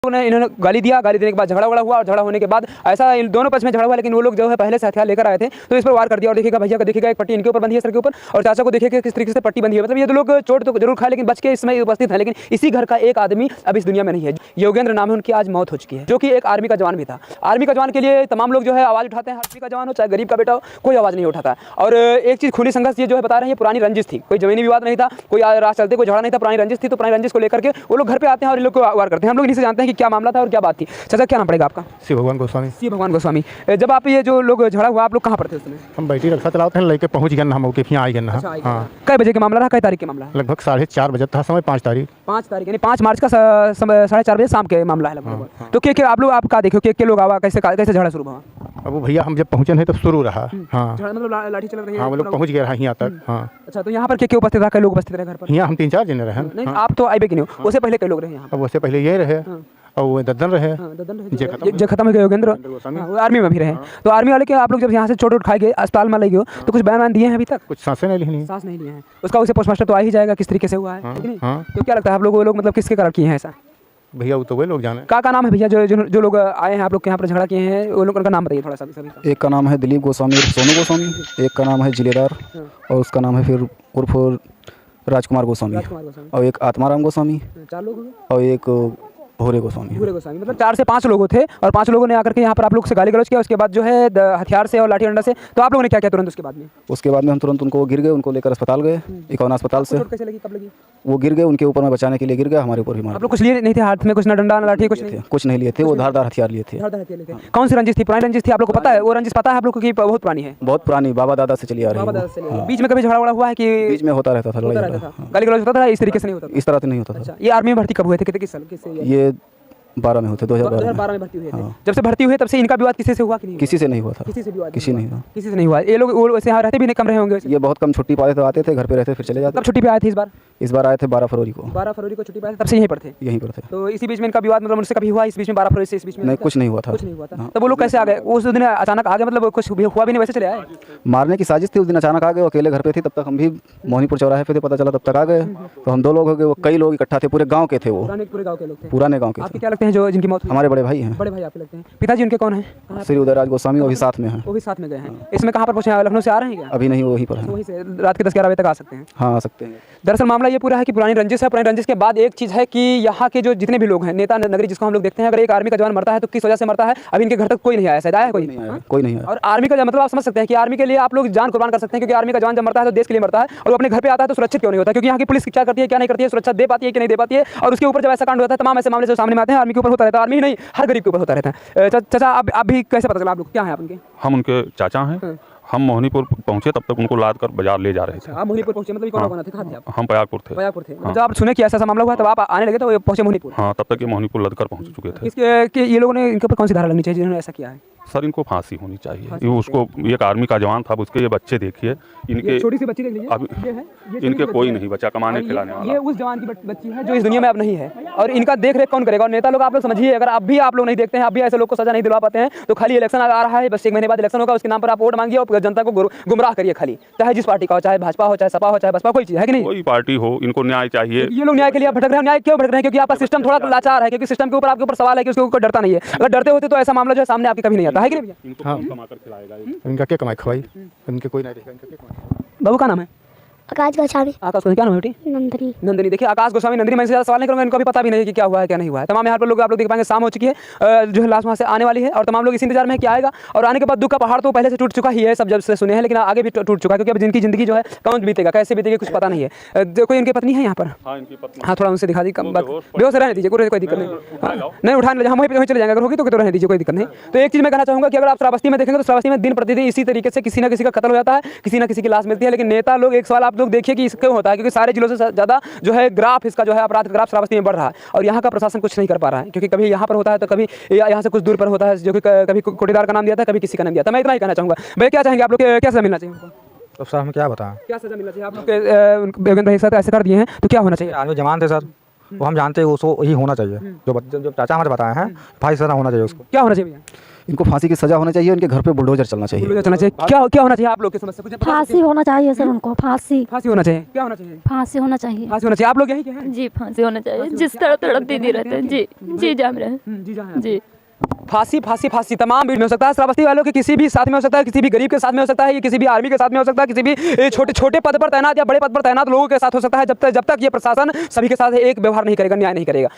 ने इन्होंने गाली दिया, गाली देने के बाद झगड़ा हुआ और झगड़ा होने के बाद ऐसा इन दोनों पक्ष में झगड़ा हुआ, लेकिन वो लोग जो है पहले से हथियार लेकर आए थे तो इस पर वार कर दिया। और देखिएगा भैया को देखिएगा एक पट्टी इनके ऊपर बंधी है सर के ऊपर, और चाचा को देखिएगा किस तरीके से पट्टी बंधी है। मतलब ये तो लोग चोट तो जरूर खाए लेकिन बच के इसमें उपस्थित है। लेकिन इसी घर का एक आदमी अब इस दुनिया में नहीं है, योगेंद्र नाम है, उनकी आज मौत हो चुकी है, जो कि एक आर्मी का जवान भी था। आर्मी का जवान के लिए तमाम लोग जो है आवाज़ उठाते हैं, आर्मी का जवान हो चाहे गरीब का बेटा हो, कोई आवाज़ नहीं उठाता। और एक चीज़ खूनी संघर्ष ये जो है बता रहे हैं, पुरानी रंजिश थी, कोई जमीनी विवाद नहीं था, कोई राह चलते कोई झगड़ा नहीं था, पुरानी रंजिश थी। तो पुरानी रंजिश को लेकर के वो लोग घर पे आते हैं और इन लोग को वार करते हैं। हम लोग इन्हीं से जानते हैं कि क्या मामला था और क्या बात थी। चाचा क्या नाम पड़ेगा आपका? शिव भगवान गोस्वामी। शिव भगवान गोस्वामी। जब आप ये जो लोग झगड़ा हुआ, आप लोग कहाँ पर थे उस समय? हम बैठी रक्षा चलाते हैं, लेके पहुँच गए हम के यहाँ आई गए। हाँ, कै बजे का मामला था, कै तारीख के मामला? लगभग 4:30 बजे था समय, 5 तारीख। 5 तारीख यानी 5 मार्च का 4:30 बजे शाम के मामला है लगभग। तो क्या आप लोग आप कहा देखो कि लोग आवा कैसे झगड़ा शुरू हुआ? अब वो भैया हम जब पहुँचे नहीं तब शुरू रहा। हाँ, मतलब लाठी चल रही है। हाँ, वो लोग पहुँच गए यहाँ तक। हाँ, अच्छा, तो यहाँ पर क्या उपस्थित था, कई लोग उपस्थित रहे घर पर? यहाँ हम 3-4 जने रहे। नहीं, आप तो आए कि नहीं हो, उससे पहले कई लोग रहे यहाँ? अब उससे पहले ये रहे और वो दद्दन रहे, जो खत्म हो गए योगेंद्र, वो आर्मी में भी रहे। तो आर्मी वाले के आप लोग जब यहाँ से चोट उठाए गए, अस्पताल में ले गए, तो कुछ बयान दिए हैं अभी तक? कुछ सांसें नहीं ली, सांस नहीं लिए हैं। उसका उसे पोस्टमास्टर तो आ ही जाएगा किस तरीके से हुआ है, तो क्या लगता है आप लोग वो लोग मतलब किसके कारण किए हैं ऐसा? भैया वो तो वही लोग जाने। क्या नाम है भैया जो लोग आए हैं आप लोग के यहाँ पर झगड़ा किए हैं, वो लोग का नाम बताइए थोड़ा सा सभी का। एक का नाम है दिलीप गोस्वामी और सोनू गोस्वामी, एक का नाम है जिलेदार और उसका नाम है फिर उर्फ राजकुमार गोस्वामी, और एक आत्माराम गोस्वामी, 4 लोग और एक भूरे गोस्वामी। मतलब 4 से 5 लोग थे और 5 लोगों ने आकर के यहाँ पर आप लोग से गाली गलौज किया। उसके बाद जो है हथियार से और लाठी डंडा से, तो आप लोगों ने क्या किया तुरंत उसके बाद में? उसके बाद में हम तुरंत उनको गिर गए, उनको लेकर अस्पताल गए, इकोना अस्पताल से। कैसे लगी, कब लगी? वो गिर गए, उनके ऊपर में बचाने के लिए गिर गया, हमारे ऊपर भी मारा। आप लोग कुछ लिए नहीं थे हाथ में, कुछ ना डंडा ना लाठी कुछ नहीं? कुछ नहीं लिए थे, वो धारदार हथियार लिए थे। कौन सी रंजिश थी? पुरानी रंजिश थी, आप लोग को पता है? वो रंजिश पता है आप लोग को कि बहुत पुरानी है? बहुत पुरानी, बाबा दादा से चली आ रही है। बीच में कभी झगड़ा हुआ है कि? बीच में होता रहता था, गाली गलौज होता था, इस तरीके से नहीं होता? इस तरह से नहीं होता था। ये आर्मी में भर्ती कब हुए थे, किस साल? ये 12 में होते, 2012 में भर्ती हुए थे। जब से भर्ती हुए तब से इनका विवाद किसी से हुआ कि नहीं? किसी से नहीं हुआ था, किसी से विवाद किसी नहीं हुआ, किसी से नहीं हुआ। ये लोग वैसे यहाँ रहते भी नहीं, कम रहे होंगे? ये बहुत कम छुट्टी पाते थे, आते थे घर पे रहते फिर चले जाते। कब छुट्टी पे आए थे इस बार? इस बार आए थे 12 फरवरी को। 12 फरवरी को छुट्टी पे आए थे, तब से यहीं पर थे? यहीं पर थे। तो इसी बीच में इनका विवाद मतलब उनसे कभी हुआ इस बीच में? 12 फरवरी से इस बीच में नहीं, कुछ नहीं हुआ था। कुछ नहीं हुआ था। तब वो लोग कैसे आ गए उस दिन? अचानक आ गए, मतलब कुछ हुआ भी नहीं, वैसे चले आए? मारने की साजिश थी उस दिन, अचानक आ गए। अकेले घर पे थे तब तक, हम भी मोहनीपुर चौराहे पे थे, पता चला तब तक आ गए। तो हम 2 लोग हो गए, वो कई लोग इकट्ठा थे, पूरे गाँव के थे, वो पूरे गाँव के लोग थे? पुराने गाँव के। आपके क्या लगते हैं जो जिनकी मौत? हमारे बड़े भाई हैं। बड़े भाई आपके लगते हैं? पिताजी उनके कौन है? श्री उदयराज गोस्वामी, वो भी साथ में हैं। वो भी साथ में गए हैं। इसमें कहाँ पर पहुँचे हैं? लखनऊ से आ रहे हैं क्या? अभी नहीं, वहीं पर हैं। वहीं से रात के 10-11 बजे तक आ सकते हैं? हाँ, आ सकते हैं। दरअसल मामला ये पूरा है कि पुरानी रंजिश है। पुरानी रंजिश के बाद एक चीज़ है कि यहाँ के जो जितने भी लोग हैं, नेता नगरी जिसको हम लोग देखते हैं, अगर एक आर्मी का जवान मरता है तो किस वजह से मरता है, अभी इनके घर तक कोई नहीं आया, शायद आया कोई नहीं आया। और आर्मी का मतलब आप समझ सकते हैं कि आर्मी के लिए आप लोग जान कुर्बान कर सकते हैं, क्योंकि आर्मी का जवान जब मरता है तो देश के लिए मरता है, और वो अपने घर पे आता है तो सुरक्षित क्यों नहीं होता? क्योंकि यहाँ की पुलिस क्या करती है, क्या नहीं करती है, सुरक्षा दे पाती है कि नहीं दे पाती है। और उसके ऊपर जब ऐसा कांड होता है, तमाम ऐसे मामले जो सामने में आते हैं, आर्मी के ऊपर होता रहता है। आर्मी नहीं, हर गरीब के ऊपर होता रहता है। चाचा आप भी कैसे पता चला आप लोग क्या है? आप उनके? हम उनके चाचा हैं। हम मोहनीपुर पहुंचे, तब तक उनको लाद कर बाजार ले जा रहे थे। आप मोहनीपुर पहुंचे, मतलब कौन थे? कहाँ थे आप? हम पयागपुर थे। पयागपुर थे। जब आप सुने कि ऐसा मामला हुआ तब आप आने लगे तो पहुंचे मोहनीपुर? हाँ, तब तक ये मोहनीपुर लद कर पहुंच चुके थे। इसके ये लोगों ने इनके ऊपर कौन सी धारा लगनी चाहिए जिन्होंने ऐसा किया है? सर, इनको फांसी होनी चाहिए। ये उसको एक आर्मी का जवान था, उसके ये बच्चे देखिए, इनके छोटी सी बच्ची देख लीजिए, अब इनके कोई नहीं बचा कमाने खिलाने वाला। ये उस जवान की बच्ची है जो इस दुनिया में अब नहीं है, और इनका देख रेख कौन करेगा? और नेता लोग आप लोग समझिए, अगर अब भी आप लोग नहीं देखते हैं, अब भी ऐसे लोग को सजा नहीं दिलवा पाते हैं, तो खाली इलेक्शन आ रहा है, बस 1 महीने बाद इलेक्शन होगा, उसके नाम पर आप वोट मांगिए और जनता को गुमराह करिए खाली, चाहे जिस पार्टी का हो, चाहे भाजपा हो, चाहे सपा हो, चाहे बसपा, कोई चीज़ है कि नहीं? कोई पार्टी हो, इनको न्याय चाहिए। ये लोग न्याय के लिए भटक रहे हैं। न्याय क्यों भटक रहे हैं? क्योंकि आपका सिस्टम थोड़ा लाचार है, क्योंकि सिस्टम के ऊपर आपके ऊपर सवाल है कि उसके ऊपर डरता नहीं है। अगर डरते होते तो ऐसा मामला जो है सामने आपके कभी नहीं आता है कि नहीं भैया? हाँ, इनका क्या कमाई खवाई, इनके कोई नहीं देखा, इनका क्या कमाई। बाबू का नाम है? आकाश गोस्वामी। आकाश गोस्वामी क्या नाम है बेटी? नंदनी। नंदिनी। देखिए आकाश गोस्वामी नंदिनी, मैं ज़्यादा सवाल नहीं करूँगा, इनको भी पता भी नहीं कि क्या हुआ है क्या नहीं हुआ है। तमाम यहाँ पर लोग आप लोग देख पाएंगे, शाम हो चुकी है, जो है लास्ट वहाँ से आने वाली है, और तमाम लोग इस इंतजार में है कि आएगा। और आने के बाद दुख का पहाड़ तो पहले से टूट चुका ही है, सब जब से सुने हैं, लेकिन आगे भी टूट चुका है, क्योंकि अब जिनकी ज़िंदगी जो है कौन बीतेगा, कैसे बीतेगी, कुछ पता नहीं है। कोई इनकी पत्नी है यहाँ पर? हाँ, थोड़ा उनसे दिखा दी, कम बात बेहोश रहने दीजिए, कोई दिक्कत नहीं उठाने, हम वहीं चले जाएंगे, अगर होगी तो रहने दीजिए, कोई दिक्कत नहीं। तो एक चीज़ मैं कहना चाहूँगा कि अगर आप श्रावस्ती में देखेंगे तो श्रावस्ती में दिन प्रतिदिन इसी तरीके से किसी न किसी का कत्ल हो जाता है, किसी न किसी की लाश मिलती है। लेकिन नेता लोग, एक सवाल आप लोग देखिए कि क्यों होता है, क्योंकि सारे जिलों से ज़्यादा जो है ग्राफ इसका जो है अपराध ग्राफ श्रावस्ती में बढ़ रहा है, और यहाँ का प्रशासन कुछ नहीं कर पा रहा है, क्योंकि कभी यहाँ पर होता है तो कभी यहाँ से कुछ दूर पर होता है, जो कि कभी कोटेदार का नाम दिया था, कभी किसी का नाम दिया था। मैं इतना ही कहना चाहूँगा। भैया क्या चाहेंगे आप लोग, क्या सजा मिलना चाहिए उनको? तो सर हम क्या बताएं, क्या सजा मिलना चाहिए आप लोग? योगेंद्र भाई के साथ ऐसे कर दिए हैं तो क्या होना चाहिए? आर्मी जवान थे सर, वो हम जानते हैं, उसको यही होना चाहिए, जो चाचा हमारे बताए हैं, भाई सर होना चाहिए उसको। क्या होना चाहिए भैया? इनको फांसी की सज़ा होना चाहिए, इनके घर पे बुलडोजर चलना चाहिए। बुलडोजर चलना चाहिए। क्या क्या होना चाहिए आप लोग की समस्या कुछ बता फांसी होना चाहिए सर, उनको फांसी फांसी होना चाहिए। क्या होना चाहिए? फांसी होना चाहिए। फांसी होना चाहिए। आप लोग यही के हैं? जी फांसी होना चाहिए, जिस तरह तड़प दीदी रहते हैं। जी जी जाम रहे हैं। जी जहाँ जी फांसी फांसी फांसी तमाम भीड़ में हो सकता है। श्रावस्ती वालों के किसी भी साथ में हो सकता है, किसी भी गरीब के साथ में हो सकता है, ये किसी भी आर्मी के साथ में हो सकता है, किसी भी छोटे छोटे पद पर तैनात या बड़े पद पर तैनात लोगों के साथ हो सकता है। जब तक ये प्रशासन सभी के साथ एक व्यवहार नहीं करेगा, न्याय नहीं करेगा।